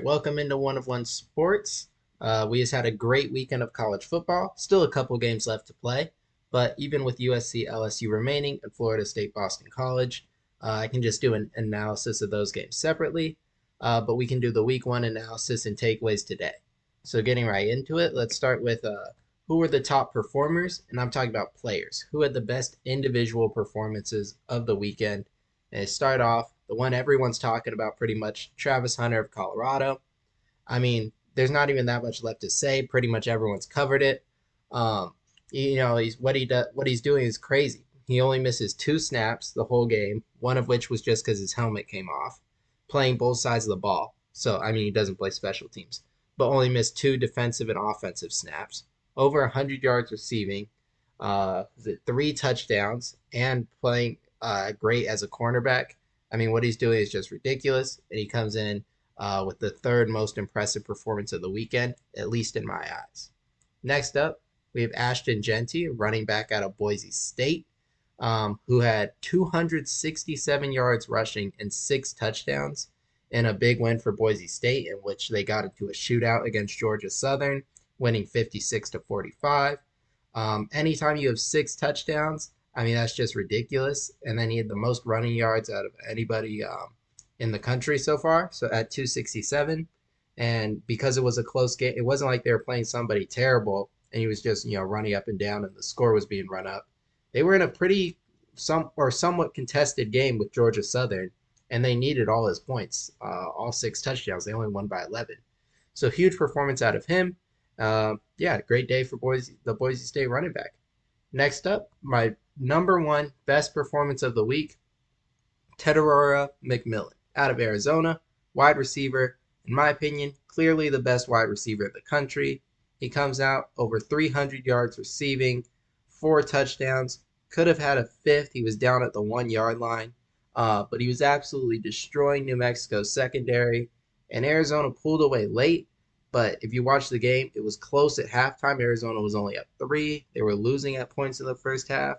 Welcome into One of One Sports. We just had a great weekend of college football. Still a couple games left to play, but even with USC, LSU remaining, and Florida State, Boston College, I can just do an analysis of those games separately. But we can do the week one analysis and takeaways today. So getting right into it, let's start with who were the top performers, and I'm talking about players. Who had the best individual performances of the weekend? And start off the one everyone's talking about pretty much, Travis Hunter of Colorado. I mean, there's not even that much left to say. Pretty much everyone's covered it. Um, he's what he's doing is crazy. He only misses two snaps the whole game, one of which was just because his helmet came off, playing both sides of the ball. So I mean, he doesn't play special teams, but only missed two defensive and offensive snaps. Over 100 yards receiving, three touchdowns, and playing great as a cornerback. I mean, what he's doing is just ridiculous, and he comes in with the third most impressive performance of the weekend, at least in my eyes. Next up, we have Ashton Jeanty, running back out of Boise State, who had 267 yards rushing and six touchdowns in a big win for Boise State, in which they got into a shootout against Georgia Southern, winning 56 to 45. Anytime you have six touchdowns, I mean, that's just ridiculous. And then he had the most running yards out of anybody in the country so far, so at 267. And because it was a close game, it wasn't like they were playing somebody terrible and he was just, running up and down and the score was being run up. They were in a pretty somewhat contested game with Georgia Southern, and they needed all his points, all six touchdowns. They only won by 11. So huge performance out of him. Yeah, great day for the Boise State running back. Next up, my number one best performance of the week, Tedorora McMillan out of Arizona, wide receiver. In my opinion, clearly the best wide receiver in the country. He comes out over 300 yards receiving, four touchdowns. Could have had a fifth. He was down at the 1 yard line, but he was absolutely destroying New Mexico's secondary. And Arizona pulled away late. But if you watch the game, it was close at halftime. Arizona was only up three. They were losing at points in the first half.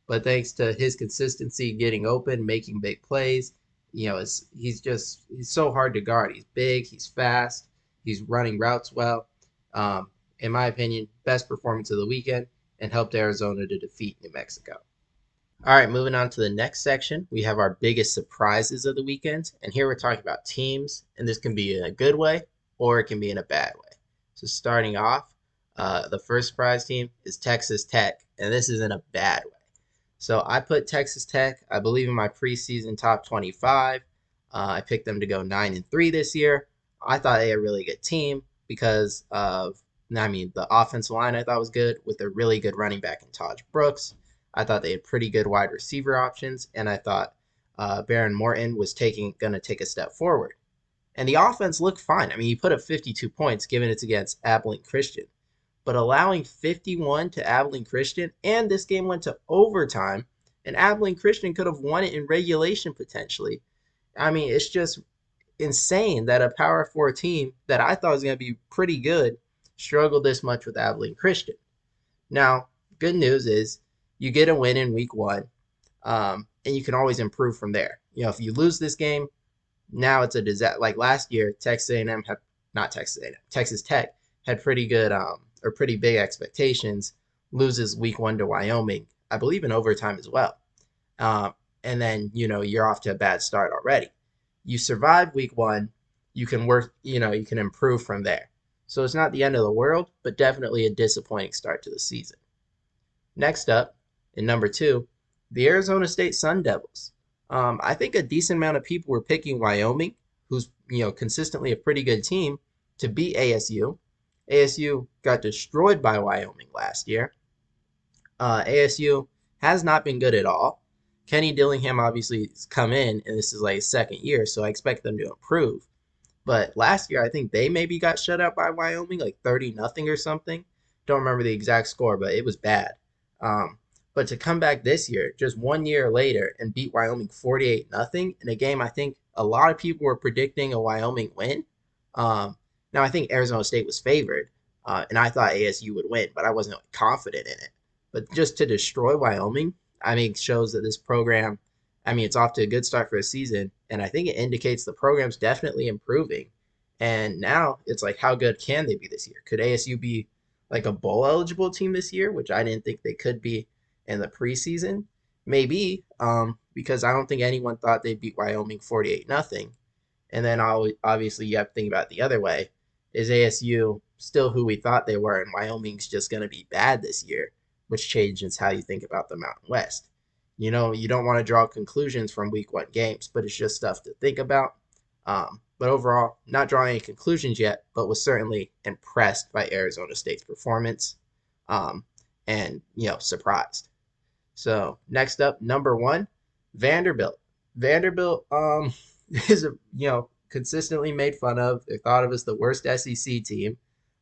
But thanks to his consistency, getting open, making big plays, he's so hard to guard. He's big, he's fast, he's running routes well. In my opinion, best performance of the weekend and helped Arizona to defeat New Mexico. All right, moving on to the next section, we have our biggest surprises of the weekend. And here we're talking about teams, and this can be in a good way or it can be in a bad way. So starting off, the first surprise team is Texas Tech, and this is in a bad way. So I put Texas Tech, I believe, in my preseason top 25. I picked them to go 9-3 this year. I thought they had a really good team because the offensive line I thought was good with a really good running back in Taj Brooks. I thought they had pretty good wide receiver options, and I thought Baron Morton was going to take a step forward. And the offense looked fine. I mean, he put up 52 points, given it's against Abilene Christian. But allowing 51 to Abilene Christian, and this game went to overtime, and Abilene Christian could have won it in regulation potentially. I mean, it's just insane that a Power 4 team that I thought was going to be pretty good struggled this much with Abilene Christian. Now, good news is you get a win in week one, and you can always improve from there. If you lose this game, now it's a disaster. Like last year, Texas Tech had pretty good or pretty big expectations, loses week one to Wyoming, I believe in overtime as well. And then, you're off to a bad start already. You survive week one, you can work, you can improve from there. So it's not the end of the world, but definitely a disappointing start to the season. Next up, in number two, the Arizona State Sun Devils. I think a decent amount of people were picking Wyoming, who's, consistently a pretty good team, to beat ASU. ASU got destroyed by Wyoming last year. ASU has not been good at all. Kenny Dillingham obviously has come in, and this is like his second year, so I expect them to improve. But last year, I think they maybe got shut out by Wyoming, like 30-0 or something. Don't remember the exact score, but it was bad. But to come back this year, just 1 year later, and beat Wyoming 48-0 in a game I think a lot of people were predicting a Wyoming win. Now, I think Arizona State was favored, and I thought ASU would win, but I wasn't confident in it. But just to destroy Wyoming, I mean, shows that this program, I mean, it's off to a good start for the season, and I think it indicates the program's definitely improving. And now it's like, how good can they be this year? Could ASU be like a bowl eligible team this year, which I didn't think they could be in the preseason? Maybe, because I don't think anyone thought they'd beat Wyoming 48 nothing. And then obviously you have to think about it the other way. Is ASU still who we thought they were, and Wyoming's just going to be bad this year, which changes how you think about the Mountain West. You don't want to draw conclusions from week one games, but it's just stuff to think about. But overall, not drawing any conclusions yet, but was certainly impressed by Arizona State's performance, um, and surprised. So next up, number one, Vanderbilt. Vanderbilt is consistently made fun of. They're thought of as the worst SEC team,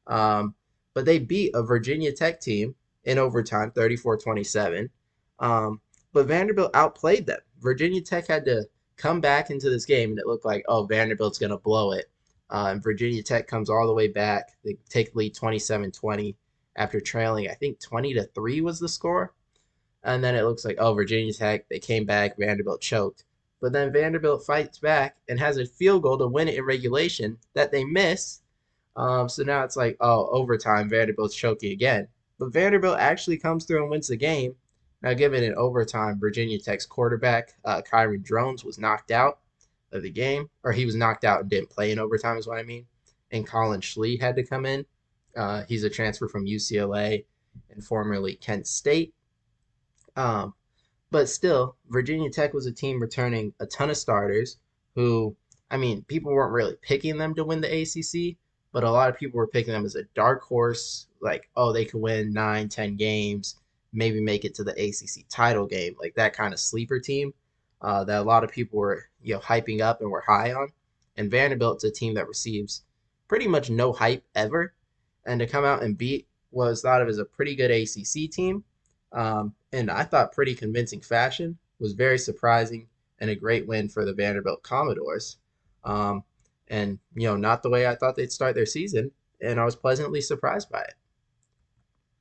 um, but they beat a Virginia Tech team in overtime, 34-27. Um, but Vanderbilt outplayed them. Virginia Tech had to come back into this game, and it looked like, oh, Vanderbilt's going to blow it. And Virginia Tech comes all the way back. They take the lead 27-20 after trailing, I think 20-3 was the score. And then it looks like, oh, Virginia Tech, they came back, Vanderbilt choked. But then Vanderbilt fights back and has a field goal to win it in regulation that they miss. So now it's like, oh, overtime, Vanderbilt's choking again. But Vanderbilt actually comes through and wins the game. Now, given in overtime, Virginia Tech's quarterback, Kyron Drones, was knocked out of the game, or he was knocked out and didn't play in overtime, is what I mean. And Colin Schlee had to come in. He's a transfer from UCLA and formerly Kent State. Um, but still, Virginia Tech was a team returning a ton of starters who, I mean, people weren't really picking them to win the ACC, but a lot of people were picking them as a dark horse, like, oh, they could win 9, 10 games, maybe make it to the ACC title game, like that kind of sleeper team that a lot of people were, hyping up and were high on. And Vanderbilt's a team that receives pretty much no hype ever, and to come out and beat was thought of as a pretty good ACC team, and I thought pretty convincing fashion, was very surprising and a great win for the Vanderbilt Commodores. Um, and, not the way I thought they'd start their season, and I was pleasantly surprised by it.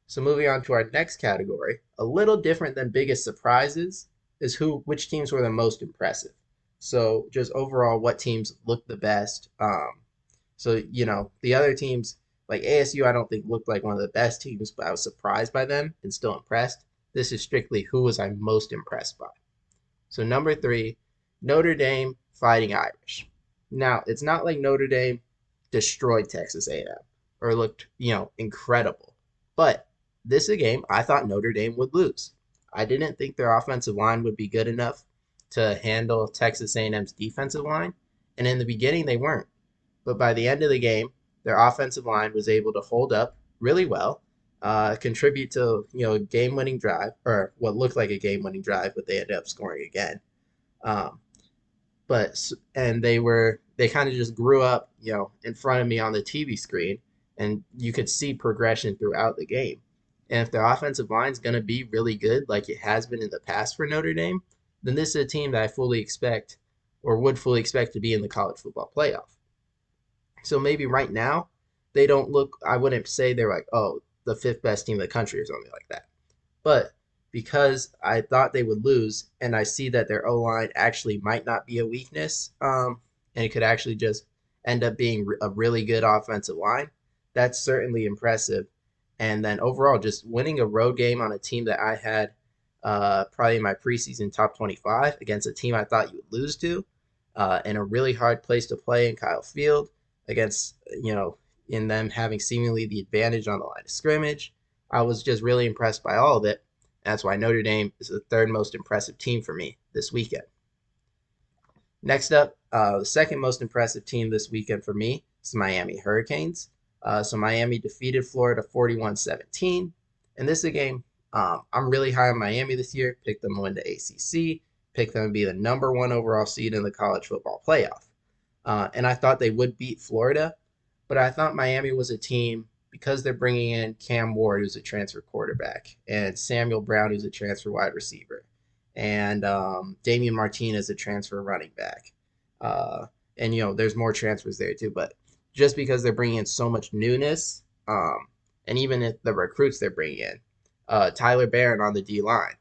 So moving on to our next category, a little different than biggest surprises is which teams were the most impressive. So just overall, what teams looked the best. So the other teams like ASU, I don't think looked like one of the best teams, but I was surprised by them and still impressed. This is strictly who was I most impressed by. So number three, Notre Dame Fighting Irish. Now it's not like Notre Dame destroyed Texas A&M or looked incredible, but this is a game I thought Notre Dame would lose. I didn't think their offensive line would be good enough to handle Texas A&M's defensive line, and in the beginning they weren't. But by the end of the game, their offensive line was able to hold up really well, contribute to a game-winning drive, or what looked like a game-winning drive, but they ended up scoring again. Um, and they kind of just grew up, in front of me on the TV screen, and you could see progression throughout the game. And if their offensive line is going to be really good, like it has been in the past for Notre Dame, then this is a team that I fully expect, or would fully expect to be in the college football playoff. So maybe right now they don't look. I wouldn't say they're like, oh, the fifth best team in the country or something like that. But because I thought they would lose, and I see that their O line actually might not be a weakness, and it could actually just end up being a really good offensive line. That's certainly impressive. And then overall, just winning a road game on a team that I had probably in my preseason top 25 against a team I thought you would lose to, in a really hard place to play in Kyle Field against, in them having seemingly the advantage on the line of scrimmage. I was just really impressed by all of it. That's why Notre Dame is the third most impressive team for me this weekend. Next up, the second most impressive team this weekend for me is the Miami Hurricanes. So Miami defeated Florida 41-17. And this is a game I'm really high on Miami this year. Picked them to win the ACC. Picked them to be the number one overall seed in the college football playoff. And I thought they would beat Florida, but I thought Miami was a team because they're bringing in Cam Ward, who's a transfer quarterback, and Samuel Brown, who's a transfer wide receiver, and Damian Martinez, a transfer running back. And, there's more transfers there too, but just because they're bringing in so much newness, and even if the recruits they're bringing in, Tyler Barron on the D line.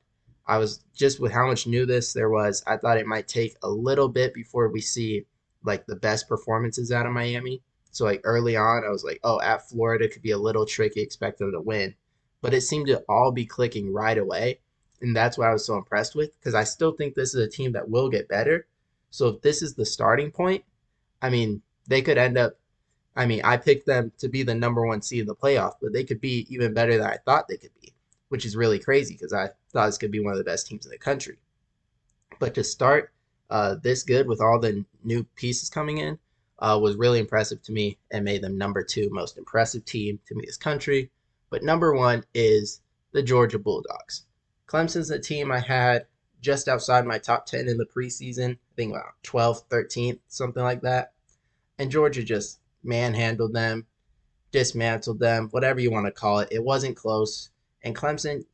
I was just with how much newness there was, I thought it might take a little bit before we see like the best performances out of Miami. So like early on, I was like, oh, at Florida could be a little tricky, expect them to win. But it seemed to all be clicking right away. And that's what I was so impressed with because I still think this is a team that will get better. So if this is the starting point, I mean, they could end up. I mean, I picked them to be the number one seed in the playoff, but they could be even better than I thought they could be, which is really crazy because I thought this could be one of the best teams in the country. But to start this good with all the new pieces coming in was really impressive to me and made them number two most impressive team to me this country. But number one is the Georgia Bulldogs. Clemson's a team I had just outside my top 10 in the preseason. I think about 12th, 13th, something like that. And Georgia just manhandled them, dismantled them, whatever you want to call it. It wasn't close. And Clemson,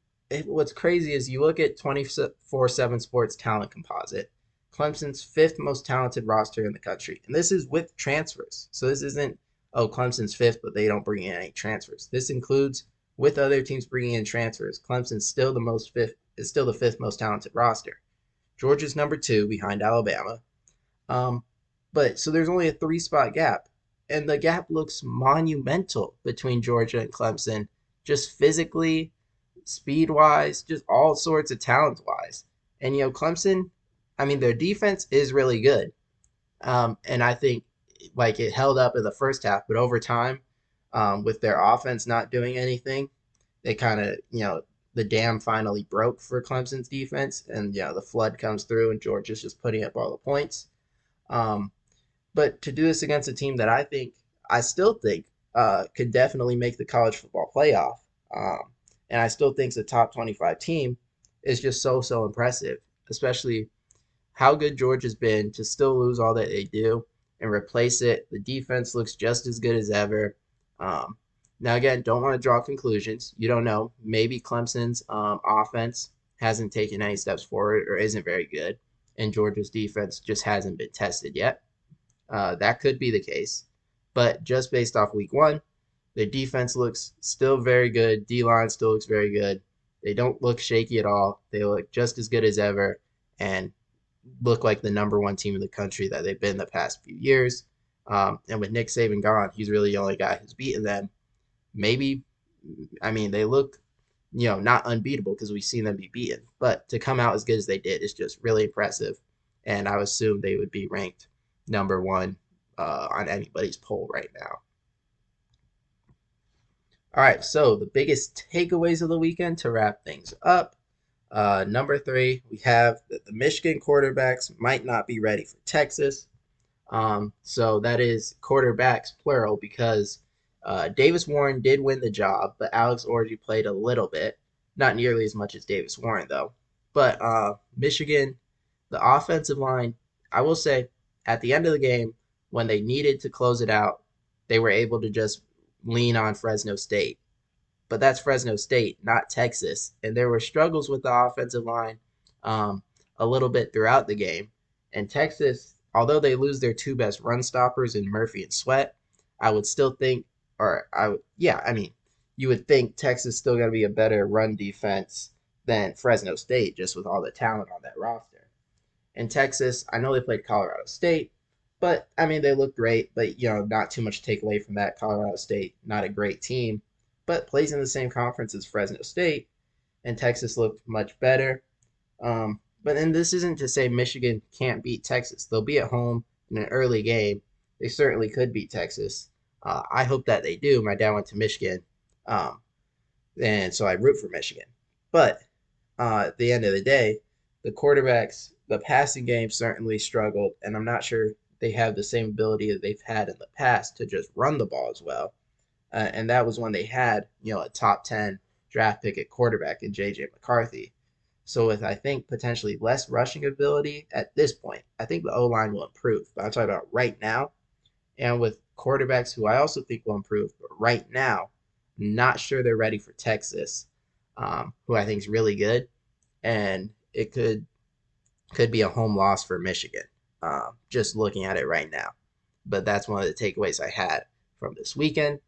what's crazy is you look at 24/7 Sports talent composite. Clemson's fifth most talented roster in the country. And this is with transfers. So this isn't, oh, Clemson's fifth, but they don't bring in any transfers. This includes with other teams bringing in transfers. Clemson's still the most fifth is still the fifth most talented roster. Georgia's number two behind Alabama. Um, but so there's only a three-spot gap, and the gap looks monumental between Georgia and Clemson, just physically, speed-wise, just all sorts of talent-wise. And Clemson, I mean, their defense is really good, and I think like it held up in the first half, but over time, with their offense not doing anything, they kind of the dam finally broke for Clemson's defense, and the flood comes through, and Georgia's just putting up all the points. Um, but to do this against a team that I still think could definitely make the college football playoff, and I still think it's a top 25 team, is just so impressive, especially how good Georgia's been to still lose all that they do and replace it. The defense looks just as good as ever. Um, Now, again, don't want to draw conclusions. You don't know. Maybe Clemson's offense hasn't taken any steps forward or isn't very good, and Georgia's defense just hasn't been tested yet. That could be the case. But just based off week one, their defense looks still very good. D line still looks very good. They don't look shaky at all. They look just as good as ever and look like the number one team in the country that they've been the past few years. And with Nick Saban gone, he's really the only guy who's beaten them. Maybe, I mean, they look, not unbeatable because we've seen them be beaten. But to come out as good as they did is just really impressive. And I would assume they would be ranked number one on anybody's poll right now. All right, so the biggest takeaways of the weekend to wrap things up. Number three, we have that the Michigan quarterbacks might not be ready for Texas. So that is quarterbacks plural because Davis Warren did win the job, but Alex Orji played a little bit, not nearly as much as Davis Warren though. But Michigan, the offensive line, I will say, at the end of the game, when they needed to close it out, they were able to just lean on Fresno State. But that's Fresno State, not Texas. And there were struggles with the offensive line um, a little bit throughout the game. And Texas, although they lose their two best run stoppers in Murphy and Sweat, I would still think, or I would, yeah, I mean, you would think Texas still going to be a better run defense than Fresno State just with all the talent on that roster. In Texas, I know they played Colorado State, but I mean, they look great, but not too much to take away from that. Colorado State, not a great team, but plays in the same conference as Fresno State, and Texas looked much better. But then this isn't to say Michigan can't beat Texas. They'll be at home in an early game. They certainly could beat Texas. I hope that they do. My dad went to Michigan, um, and so I root for Michigan. But at the end of the day, the quarterbacks, the passing game certainly struggled, and I'm not sure they have the same ability that they've had in the past to just run the ball as well. And that was when they had, a top 10 draft pick at quarterback in J.J. McCarthy. So with, I think, potentially less rushing ability at this point, I think the O-line will improve. But I'm talking about right now, and with quarterbacks who I also think will improve. But right now, not sure they're ready for Texas, who I think is really good. And it could be a home loss for Michigan, just looking at it right now. But that's one of the takeaways I had from this weekend.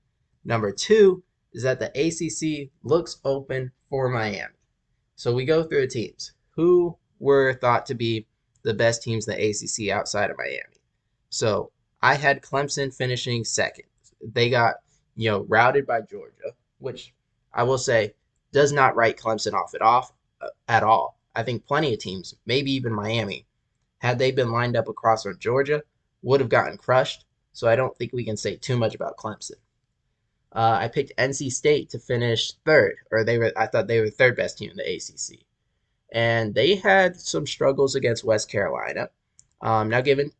Number two is that the ACC looks open for Miami. So we go through the teams. Who were thought to be the best teams in the ACC outside of Miami? So I had Clemson finishing second. They got, routed by Georgia, which I will say does not write Clemson off at all. I think plenty of teams, maybe even Miami, had they been lined up across from Georgia, would have gotten crushed. So I don't think we can say too much about Clemson. I picked NC State to finish third, or they were. I thought they were the third best team in the ACC, and they had some struggles against West Carolina. Now, given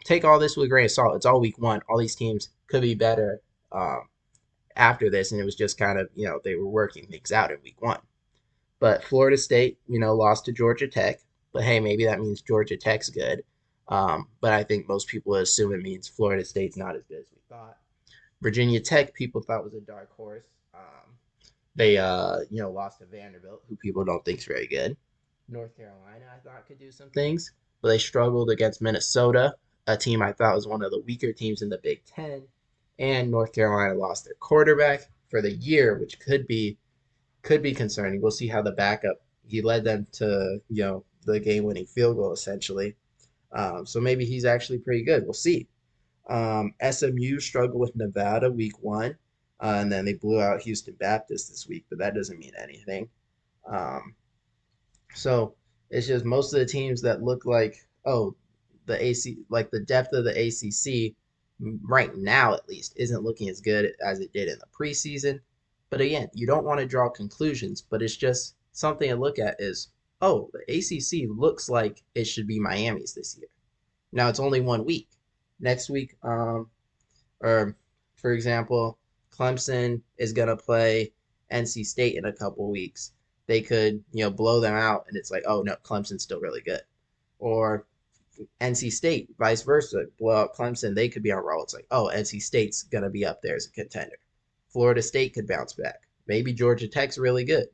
take all this with a grain of salt. It's all week one. All these teams could be better after this, and it was just kind of they were working things out in week one. But Florida State, lost to Georgia Tech. But hey, maybe that means Georgia Tech's good. But I think most people assume it means Florida State's not as good as we thought. Virginia Tech, people thought was a dark horse. They lost to Vanderbilt, who people don't think is very good. North Carolina, I thought could do some things, but they struggled against Minnesota, a team I thought was one of the weaker teams in the Big Ten. And North Carolina lost their quarterback for the year, which could be concerning. We'll see how the backup he led them to the game-winning field goal essentially. So maybe he's actually pretty good. We'll see. SMU struggled with Nevada week one, and then they blew out Houston Baptist this week, but that doesn't mean anything. Um, so it's just most of the teams that look like, oh, the like the depth of the ACC right now at least isn't looking as good as it did in the preseason. But again, you don't want to draw conclusions, but it's just something to look at is, oh, the ACC looks like it should be Miami's this year. Now it's only 1 week. Next week, or for example, Clemson is gonna play NC State in a couple weeks. They could, blow them out, and it's like, oh no, Clemson's still really good. Or NC State, vice versa, blow out Clemson, they could be on roll. It's like, oh, NC State's gonna be up there as a contender. Florida State could bounce back. Maybe Georgia Tech's really good.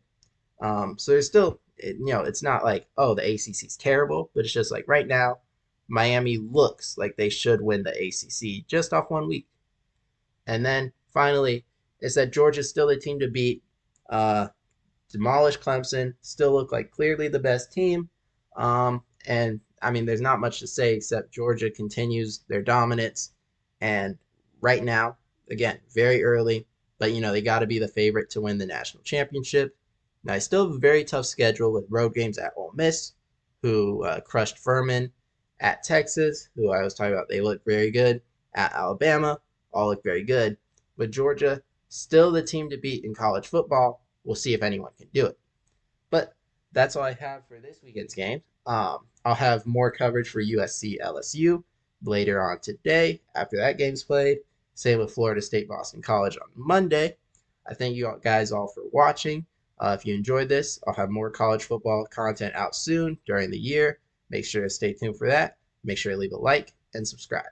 So there's still, it's not like, oh, the ACC's terrible, but it's just like right now, Miami looks like they should win the ACC just off 1 week. And then finally, it's that Georgia's still the team to beat. Demolish Clemson, still look like clearly the best team. And I mean, there's not much to say except Georgia continues their dominance. And right now, again, very early, but they got to be the favorite to win the national championship. Now, I still have a very tough schedule with road games at Ole Miss, who crushed Furman, at Texas, who I was talking about. They look very good. At Alabama, all look very good. But Georgia, still the team to beat in college football. We'll see if anyone can do it. But that's all I have for this weekend's game. I'll have more coverage for USC LSU later on today after that game's played. Same with Florida State Boston College on Monday. I thank you guys all for watching. If you enjoyed this, I'll have more college football content out soon during the year. Make sure to stay tuned for that. Make sure to leave a like and subscribe.